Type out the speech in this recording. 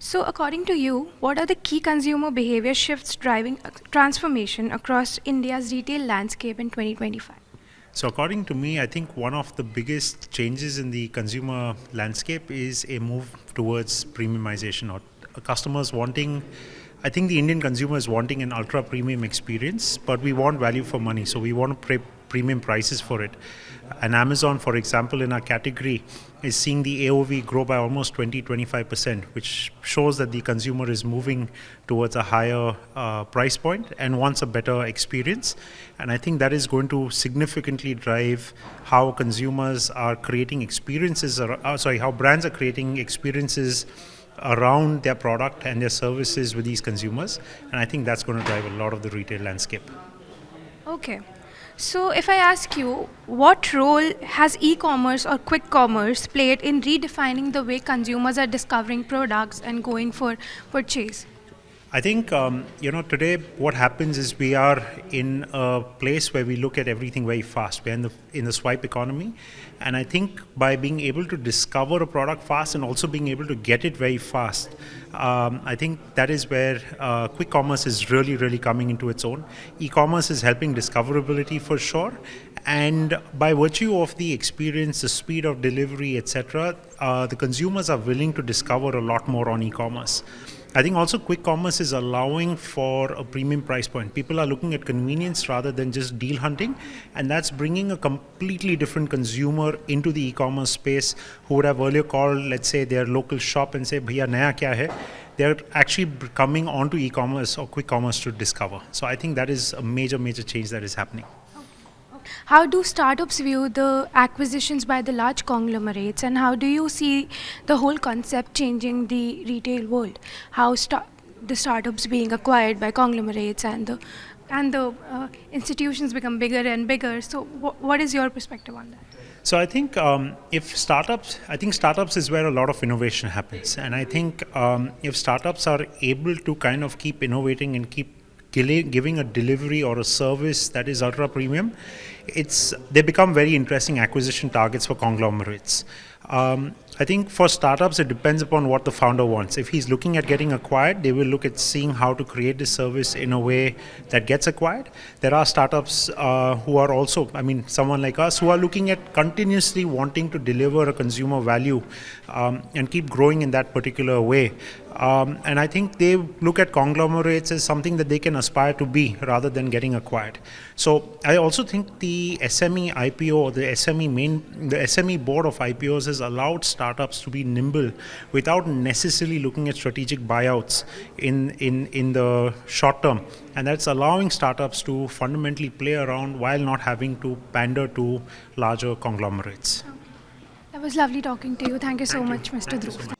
So, according to you, what are the key consumer behavior shifts driving transformation across India's retail landscape in 2025? So, according to me, I think one of the biggest changes in the consumer landscape is a move towards premiumization or customers wanting. I think the Indian consumer is wanting an ultra premium experience, but we want value for money, so we want to pay premium prices for it. And Amazon, for example, in our category, is seeing the AOV grow by almost 20-25%, which shows that the consumer is moving towards a higher price point and wants a better experience. And I think that is going to significantly drive how consumers are creating experiences, how brands are creating experiences around their product and their services with these consumers. And I think that's going to drive a lot of the retail landscape. Okay. So, if I ask you, what role has e commerce or quick commerce played in redefining the way consumers are discovering products and going for purchase? I think today what happens is we are in a place where we look at everything very fast. We're in the swipe economy, and I think by being able to discover a product fast and also being able to get it very fast, I think that is where quick commerce is really coming into its own. E-commerce is helping discoverability for sure, and by virtue of the experience, the speed of delivery, etc., the consumers are willing to discover a lot more on e-commerce. I think also quick commerce is allowing for a premium price point. People are looking at convenience rather than just deal hunting, and that's bringing a completely different consumer into the e-commerce space who would have earlier called, let's say, their local shop and say, "Bhaiya, naya kya hai?" They're actually coming onto e-commerce or quick commerce to discover. So I think that is a major change that is happening. How do startups view the acquisitions by the large conglomerates, and how do you see the whole concept changing the retail world? How the startups being acquired by conglomerates and the institutions become bigger and bigger. So, what is your perspective on that? So I think I think startups is where a lot of innovation happens, and I think if startups are able to kind of keep innovating and keep giving a delivery or a service that is ultra premium, they become very interesting acquisition targets for conglomerates. I think for startups, it depends upon what the founder wants. If he's looking at getting acquired, they will look at seeing how to create the service in a way that gets acquired. There are startups who are also, someone like us, who are looking at continuously wanting to deliver a consumer value and keep growing in that particular way. And I think they look at conglomerates as something that they can aspire to be rather than getting acquired. So I also think the SME IPO or the SME board of IPOs has allowed startups to be nimble without necessarily looking at strategic buyouts in the short term. And that's allowing startups to fundamentally play around while not having to pander to larger conglomerates. That was lovely talking to you. Thank you so much, Mr. Dhruv.